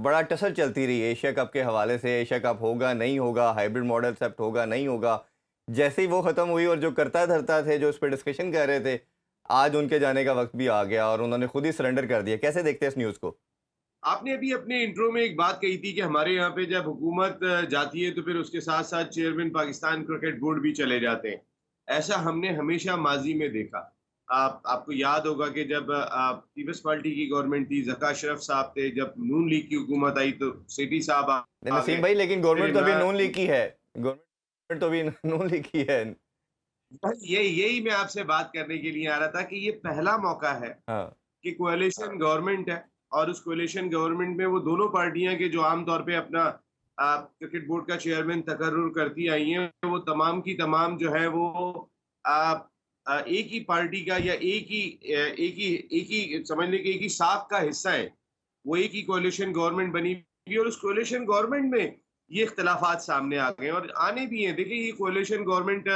बड़ा टसल चलती रही है एशिया कप के हवाले से। एशिया कप होगा नहीं होगा, हाइब्रिड मॉडल एक्सेप्ट होगा नहीं होगा। जैसे ही वो खत्म हुई और जो करता धरता थे जो उस पर डिस्कशन कर रहे थे, आज उनके जाने का वक्त भी आ गया और उन्होंने खुद ही सरेंडर कर दिया। कैसे देखते हैं इस न्यूज़ को? आपने अभी अपने इंट्रो में एक बात कही थी कि हमारे यहाँ पे जब हुकूमत जाती है तो फिर उसके साथ साथ चेयरमैन पाकिस्तान क्रिकेट बोर्ड भी चले जाते हैं। ऐसा हमने हमेशा माजी में देखा। आपको याद होगा कि जब पीपल्स पार्टी की गवर्नमेंट थी, ज़का अशरफ साहब थे, जब नून लीग की हुकूमत आई तो सेठी साहब आ गए, नसीम भाई, लेकिन फिर गवर्नमेंट तो अभी नून लीग इमरान। की है। गवर्नमेंट तो अभी नून लीग की है। बस यही यही मैं आपसे बात करने के लिए आ रहा था कि ये पहला मौका है हाँ। कि कोalition गवर्नमेंट है और उस कोalition गवर्नमेंट में वो दोनों पार्टियां के जो आमतौर पे अपना क्रिकेट बोर्ड का चेयरमैन तकर्रुर करती आई हैं, वो तमाम की तमाम जो है वो आ, एक ही पार्टी का या एक ही समझ लें कि एक ही साख का हिस्सा है। वो एक ही कोalition गवर्नमेंट बनी हुई और उस कोalition गवर्नमेंट में ये इख्तलाफात सामने आ गए और आने भी हैं। देखिए, ये कोalition गवर्नमेंट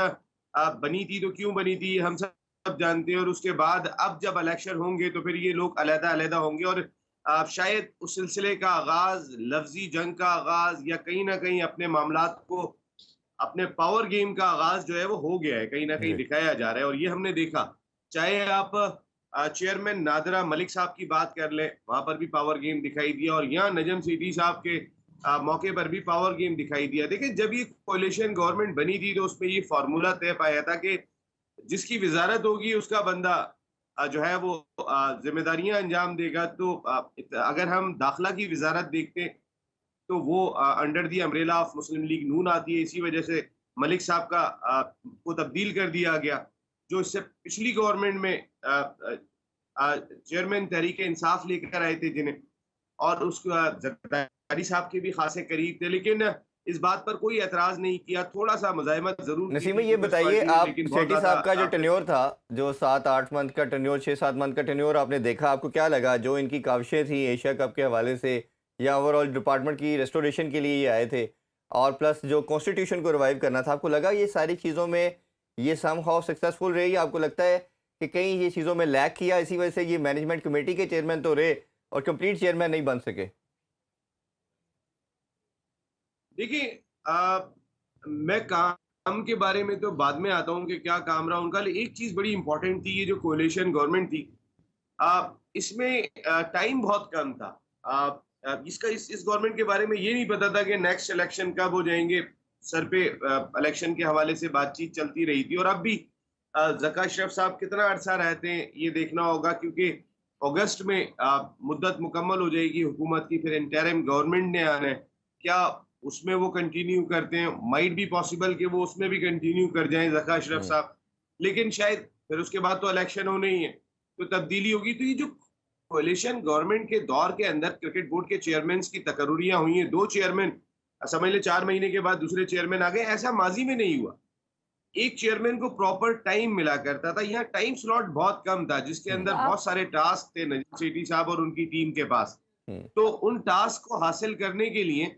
बनी थी तो क्यों बनी थी हम सब जानते हैं और उसके बाद अब जब इलेक्शन होंगे तो फिर ये लोग अलग-अलग होंगे और शायद उस सिलसिले का आगाज, लफ्जी जंग का आगाज या कहीं ना कहीं अपने मामलात को, अपने पावर गेम का आगाज जो है वो हो गया है, कहीं ना कहीं जी। दिखाया जा रहा है और ये हमने देखा। चाहे आप चेयरमैन नादरा मलिक साहब की बात कर लें, वहां पर भी पावर गेम दिखाई दिया और यहाँ नजम सीठी साहब के मौके पर भी पावर गेम दिखाई दिया। देखिए, जब ये कोalition गवर्नमेंट बनी थी तो उसमें ये फार्मूला तय पाया था कि जिसकी वजारत होगी उसका बंदा जो है वो जिम्मेदारियां अंजाम देगा। तो अगर हम दाखिला की वजारत देखते हैं तो वो under the umbrella of Muslim League Noon आती है। इसी वजह से मलिक साहब का को तब्दील कर दिया गया, जो इससे पिछली गवर्नमेंट में चेयरमैन तहरीक इंसाफ लेकर आए थे जिन्हें, और उस जरदारी साहब के भी खासे करीब थे, लेकिन इस बात पर कोई एतराज नहीं किया। थोड़ा सा मुजाहिमत जरूर की नसीम भाई, थी ये पीपल्स बताइए, पार्टी ने, आप लेकिन बहुत सेठी ज्यादा साहब का जो टेन्योर था, जो 7-8 मंथ का टेन्योर, 6-7 मंथ का टेन्योर आपने देखा, आपको क्या लगा? जो इनकी काविशें थी एशिया कप के हवाले से या ओवरऑल डिपार्टमेंट की रेस्टोरेशन के लिए ये आए थे, और प्लस जो कॉन्स्टिट्यूशन को रिवाइव करना था, आपको लगा ये सारी चीज़ों में ये समहाउ सक्सेसफुल रही? आपको लगता है कि कहीं ये चीज़ों में लैक किया, इसी वजह से ये मैनेजमेंट कमेटी के चेयरमैन तो रहे और कंप्लीट चेयरमैन नहीं बन सके? देखिए, मैं काम के बारे में तो बाद में आता हूँ कि क्या काम रहा उनका, लेकिन एक चीज बड़ी इंपॉर्टेंट थी, ये जो कोalition गवर्नमेंट थी, इसमें टाइम बहुत कम था। इसका इस गवर्नमेंट के बारे में ये नहीं पता था कि नेक्स्ट इलेक्शन कब हो जाएंगे। सर पे इलेक्शन के हवाले से बातचीत चलती रही थी और अब भी ज़का अशरफ साहब कितना अरसा रहते हैं ये देखना होगा, क्योंकि अगस्त में मुद्दत मुकम्मल हो जाएगी हुकूमत की, फिर इंटरिम गवर्नमेंट ने आना है। क्या उसमें वो कंटिन्यू करते हैं? माइट बी पॉसिबल कि वो उसमें भी कंटिन्यू कर जाएं ज़का अशरफ हुँ। साहब, लेकिन शायद फिर उसके बाद तो इलेक्शन होने ही है, तो तब्दीली होगी। तो ये जो कोalition गवर्नमेंट के दौर के अंदर क्रिकेट बोर्ड के चेयरमैन की तकर्रुरियां हुई हैं, दो चेयरमैन समझ ले 4 महीने के बाद दूसरे चेयरमैन आ गए, ऐसा माजी में नहीं हुआ। एक चेयरमैन को प्रॉपर टाइम मिला करता था, यहाँ टाइम स्लॉट बहुत कम था जिसके हुँ। अंदर बहुत सारे टास्क थे नजीब सेठी साहब और उनकी टीम के पास। हुँ। तो उन टास्क को हासिल करने के लिए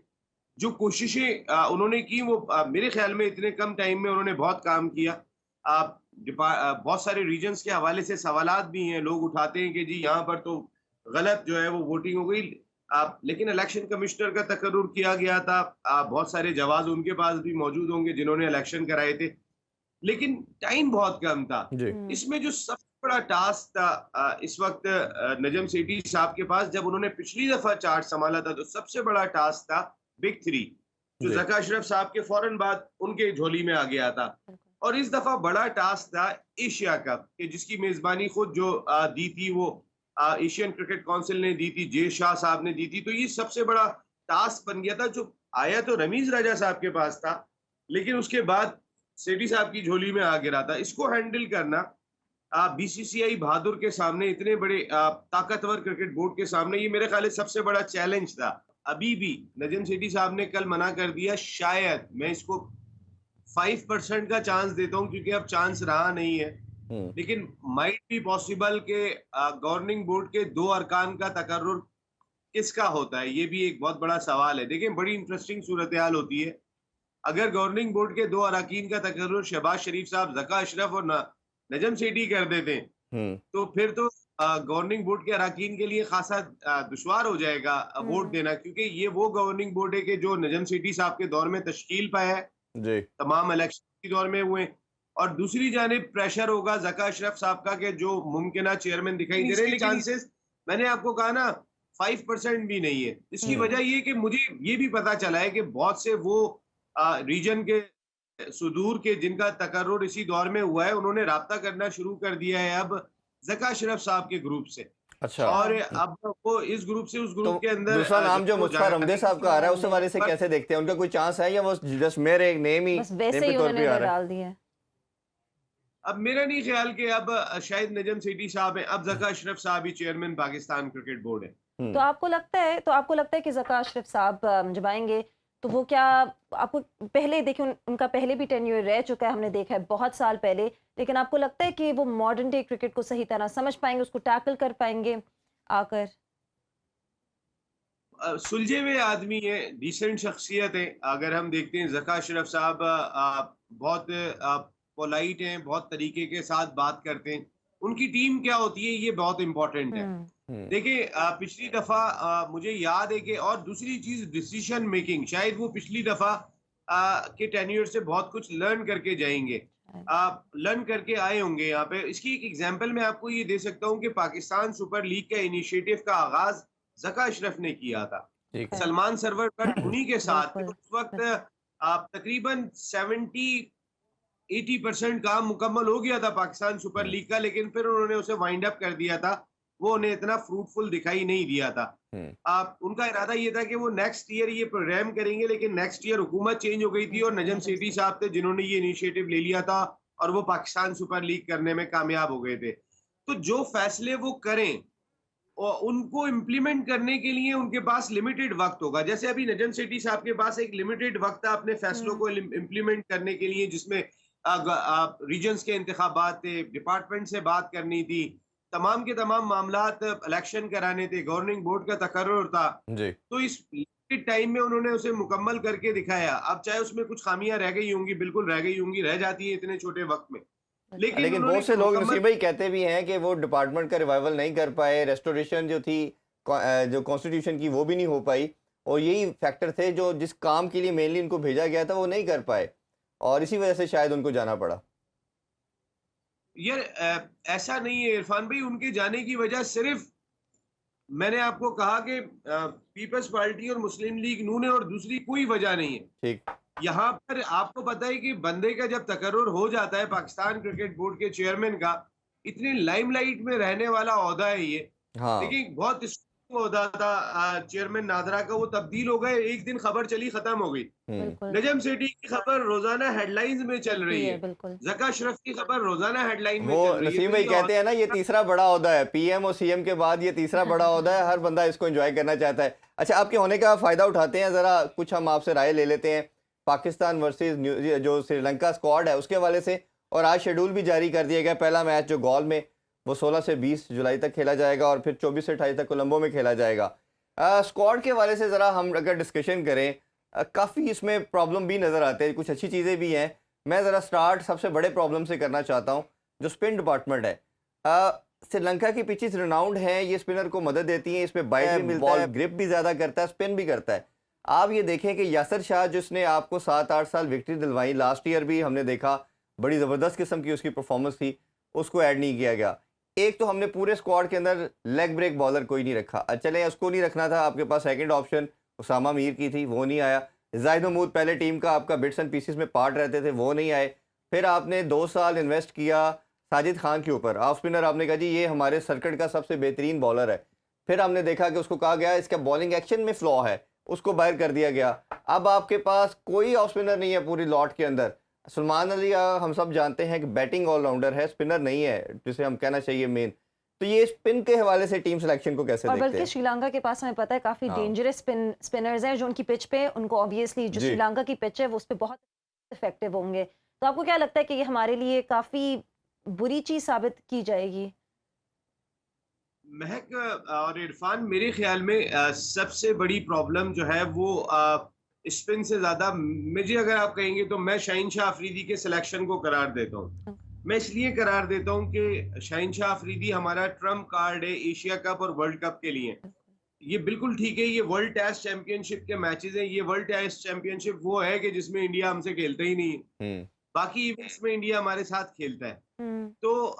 जो कोशिशें उन्होंने की, वो मेरे ख्याल में इतने कम टाइम में उन्होंने बहुत काम किया। बहुत सारे रीजन्स के हवाले से सवालात भी हैं, लोग उठाते हैं कि जी यहाँ पर तो गलत जो है वो वोटिंग हो गई। लेकिन इलेक्शन कमिश्नर का तकर्रुर किया गया था, बहुत सारे जवाब उनके पास भी मौजूद होंगे जिन्होंने इलेक्शन कराए थे, लेकिन टाइम बहुत कम था। जी। इसमें जो सबसे बड़ा टास्क था इस वक्त नजम सेठी साहब के पास, जब उन्होंने पिछली दफा चार्ज संभाला था तो सबसे बड़ा टास्क था बिग थ्री, जो जी। ज़का अशरफ साहब के फौरन बाद उनके झोली में आ गया था। और इस दफा बड़ा टास्क था एशिया कप कि जिसकी मेजबानी खुद जो दी थी वो एशियन क्रिकेट काउंसिल ने दी थी, जे शाह साहब ने दी थी। तो ये सबसे बड़ा टास्क बन गया था, जो आया तो रमीज राजा साहब के पास था, लेकिन उसके बाद सेठी साहब की झोली में आ गिरा था। इसको हैंडल करना बीसीसीआई बहादुर के सामने, इतने बड़े ताकतवर क्रिकेट बोर्ड के सामने, ये मेरे ख्याल से सबसे बड़ा चैलेंज था। अभी भी नजम सेठी साहब ने कल मना कर दिया, शायद मैं इसको 5% का चांस देता हूं क्योंकि अब चांस रहा नहीं है, हुँ। लेकिन माइट बी पॉसिबल के गवर्निंग बोर्ड के 2 अरकान का तकर्रुर किसका होता है, ये भी एक बहुत बड़ा सवाल है। देखिए, बड़ी इंटरेस्टिंग सूरत हाल होती है। अगर गवर्निंग बोर्ड के 2 अरकान का तकर्रुर शहबाज शरीफ साहब, ज़का अशरफ और नजम सेठी कर देते हैं, हुँ। तो फिर तो गवर्निंग बोर्ड के अरकान के लिए खासा दुश्वार हो जाएगा वोट देना, क्योंकि ये वो गवर्निंग बोर्ड है कि जो नजम सेठी साहब के दौर में तश्कील पाया है, जी तमाम इलेक्शन के दौर में हुए। और दूसरी जानिब प्रेशर होगा ज़का अशरफ साहब का कि जो मुमकिन चेयरमैन दिखाई दे रहे हैं, चांसेस मैंने आपको कहा ना 5% भी नहीं है। इसकी वजह ये कि मुझे ये भी पता चला है कि बहुत से वो रीजन के सुदूर के जिनका तकर्रुर इसी दौर में हुआ है, उन्होंने राब्ता करना शुरू कर दिया है अब ज़का अशरफ साहब के ग्रुप से। अच्छा। और अब वो इस ग्रुप से उस तो ग्रुप के अंदर दूसरा नाम जो जब वो मुस्तफा रमदे साहब का आ रहा है उसके वाले से पर कैसे देखते हैं, उनका कोई चांस है या वो जस्ट मेरे एक नेम ही बस नेम वैसे पे ही तौर उन्होंने पे आ रहा है? डाल दिया है। अब मेरा नहीं ख्याल कि अब शायद नजम सेठी साहब हैं, अब ज़का अशरफ साहब ही चेयरमैन पाकिस्तान क्रिकेट बोर्ड है। तो आपको लगता है कि ज़का अशरफ साहब जब आएंगे तो वो क्या आपको पहले देखिए उनका पहले भी टेन्योर रह चुका है, हमने देखा है बहुत साल पहले, लेकिन आपको लगता है कि वो मॉडर्न डे क्रिकेट को सही तरह समझ पाएंगे, उसको टैकल कर पाएंगे आकर? सुलझे हुए आदमी है, डिसेंट शख्सियत है। अगर हम देखते हैं ज़का अशरफ साहब बहुत पोलाइट हैं, बहुत तरीके के साथ बात करते हैं। उनकी टीम क्या होती है ये बहुत इंपॉर्टेंट है। देखिए पिछली दफा मुझे याद है कि, और दूसरी चीज डिसीजन मेकिंग, शायद वो पिछली दफा के टेन्योर से बहुत कुछ लर्न करके जाएंगे, लर्न करके आए होंगे यहाँ पे। इसकी एक एग्जांपल मैं आपको ये दे सकता हूँ कि पाकिस्तान सुपर लीग का इनिशिएटिव का आगाज ज़का अशरफ ने किया था, ठीक है। सलमान सरवर बट उन्हीं के साथ। बिल्कुल, उस वक्त तकरीबन 70-80% काम मुकम्मल हो गया था पाकिस्तान सुपर लीग का, लेकिन फिर उन्होंने उसे वाइंड अप कर दिया था। वो उन्हें इतना फ्रूटफुल दिखाई नहीं दिया था। उनका इरादा ये था कि वो नेक्स्ट ईयर ये प्रोग्राम करेंगे, लेकिन नेक्स्ट ईयर हुकूमत चेंज हो गई थी और नजम सेठी साहब थे जिन्होंने ये इनिशिएटिव ले लिया था और वो पाकिस्तान सुपर लीग करने में कामयाब हो गए थे। तो जो फैसले वो करें और उनको इम्प्लीमेंट करने के लिए उनके पास लिमिटेड वक्त होगा। जैसे अभी नजम सेठी साहब के पास एक लिमिटेड वक्त है अपने फैसलों को इम्प्लीमेंट करने के लिए, जिसमें रीजन्स के इंतखाबात थे, डिपार्टमेंट से बात करनी थी, तमाम के तमाम मामलात इलेक्शन कराने थे, गवर्निंग बोर्ड का तकर्रुर था जी। तो इस लिमिटेड टाइम में उन्होंने उसे मुकम्मल करके दिखाया। अब चाहे उसमें कुछ खामियां रह गई होंगी, बिल्कुल रह गई होंगी, रह जाती है इतने छोटे वक्त में, लेकिन बहुत से लोग नसीब भाई कहते भी हैं कि वो डिपार्टमेंट का रिवाइवल नहीं कर पाए, रेस्टोरेशन जो थी जो कॉन्स्टिट्यूशन की वो भी नहीं हो पाई, और यही फैक्टर थे जो जिस काम के लिए मेनली उनको भेजा गया था वो नहीं कर पाए, और इसी वजह से शायद उनको जाना पड़ा। यार ऐसा नहीं है इरफान भाई, उनके जाने की वजह सिर्फ मैंने आपको कहा कि पीपल्स पार्टी और मुस्लिम लीग नून है, और दूसरी कोई वजह नहीं है। ठीक। यहाँ पर आपको पता है कि बंदे का जब तकर्रुर हो जाता है पाकिस्तान क्रिकेट बोर्ड के चेयरमैन का, इतने लाइमलाइट में रहने वाला ओहदा है ये। हाँ। लेकिन बहुत ओहदा था चेयरमैन नादरा का, वो तब्दील हो गए, एक दिन खबर चली खत्म हो गई। नजम सेठी की खबर रोजाना हेडलाइंस में चल रही है, ज़का अशरफ की खबर रोजाना हेडलाइन में वो चल रही है। नसीम भाई कहते हैं ना, ये तीसरा बड़ा ओहदा है, पीएम और सीएम के बाद ये तीसरा बड़ा ओहदा है, हर बंदा इसको एंजॉय करना चाहता है। अच्छा, आपके होने का फायदा उठाते हैं, जरा कुछ हम आपसे राय ले लेते हैं पाकिस्तान वर्सेस जो श्रीलंका स्क्वाड है उसके हवाले से। और आज शेड्यूल भी जारी कर दिया गया, पहला मैच जो गॉल में वो 16 से 20 जुलाई तक खेला जाएगा और फिर 24 से 28 तक कोलंबो में खेला जाएगा। स्क्वाड के हवाले से ज़रा हम अगर डिस्कशन करें, काफ़ी इसमें प्रॉब्लम भी नज़र आते हैं, कुछ अच्छी चीज़ें भी हैं। मैं ज़रा स्टार्ट सबसे बड़े प्रॉब्लम से करना चाहता हूँ, जो स्पिन डिपार्टमेंट है। श्रीलंका की पिचेस रिनाउंड हैं, ये स्पिनर को मदद देती हैं, इसमें बाइट भी मिलता है, ग्रिप भी ज़्यादा करता है, स्पिन भी करता है। आप ये देखें कि यासर शाह जिसने आपको 7-8 साल विक्ट्री दिलवाई, लास्ट ईयर भी हमने देखा बड़ी ज़बरदस्त किस्म की उसकी परफॉर्मेंस थी, उसको ऐड नहीं किया गया। एक तो हमने पूरे स्क्वाड के अंदर लेग ब्रेक बॉलर कोई नहीं रखा, चले उसको नहीं रखना था, आपके पास सेकंड ऑप्शन उसामा मीर की थी, वो नहीं आया। जाहिद महमूद पहले टीम का आपका बिट्स एंड पीसेस में पार्ट रहते थे, वो नहीं आए। फिर आपने 2 साल इन्वेस्ट किया साजिद खान के ऊपर, ऑफ स्पिनर, आपने कहा जी ये हमारे सर्किट का सबसे बेहतरीन बॉलर है। फिर हमने देखा कि उसको कहा गया इसका बॉलिंग एक्शन में फ्लॉ है, उसको बाहर कर दिया गया। अब आपके पास कोई ऑफ स्पिनर नहीं है पूरी लॉट के अंदर। सलमान अली हम सब जानते हैं कि बैटिंग ऑलराउंडर है, स्पिनर नहीं है जिसे हम कहना चाहिए मेन। तो ये स्पिन के हवाले से टीम सिलेक्शन को कैसे और देखते बल्कि हैं? श्रीलंका के पास हमें पता है काफी डेंजरस स्पिनर्स हैं जो उनकी पिच पे, उनको ऑब्वियसली जो श्रीलंका की पिच है वो उस पर बहुत इफेक्टिव होंगे। तो आपको क्या लगता है कि ये हमारे लिए काफी बुरी चीज साबित की जाएगी? महक और इरफान, मेरे ख्याल में सबसे बड़ी प्रॉब्लम जो है वो स्पिन से ज्यादा, मुझे अगर आप कहेंगे तो मैं शाहीन शाह अफरीदी के सिलेक्शन को करार देता हूँ। मैं इसलिए करार देता हूँ कि शहनशाह अफरीदी हमारा ट्रम्प कार्ड है एशिया कप और वर्ल्ड कप के लिए। ये बिल्कुल ठीक है, ये वर्ल्ड टेस्ट चैंपियनशिप के मैचेस हैं। ये वर्ल्ड टेस्ट चैंपियनशिप वो है कि जिसमें इंडिया हमसे खेलता ही नहीं है। हम्म। बाकी इवेंट्स में इंडिया हमारे साथ खेलता है। हम्म। तो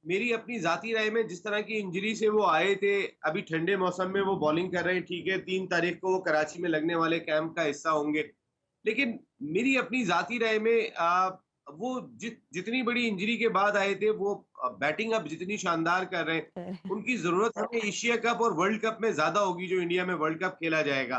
मेरी अपनी जाती राय में जिस तरह की इंजरी से वो आए थे, अभी ठंडे मौसम में वो बॉलिंग कर रहे हैं, ठीक है, 3 तारीख को वो कराची में लगने वाले कैंप का हिस्सा होंगे। लेकिन मेरी अपनी जाती राय में वो जितनी बड़ी इंजरी के बाद आए थे, वो बैटिंग अब जितनी शानदार कर रहे हैं, उनकी जरूरत हमें एशिया कप और वर्ल्ड कप में ज्यादा होगी जो इंडिया में वर्ल्ड कप खेला जाएगा।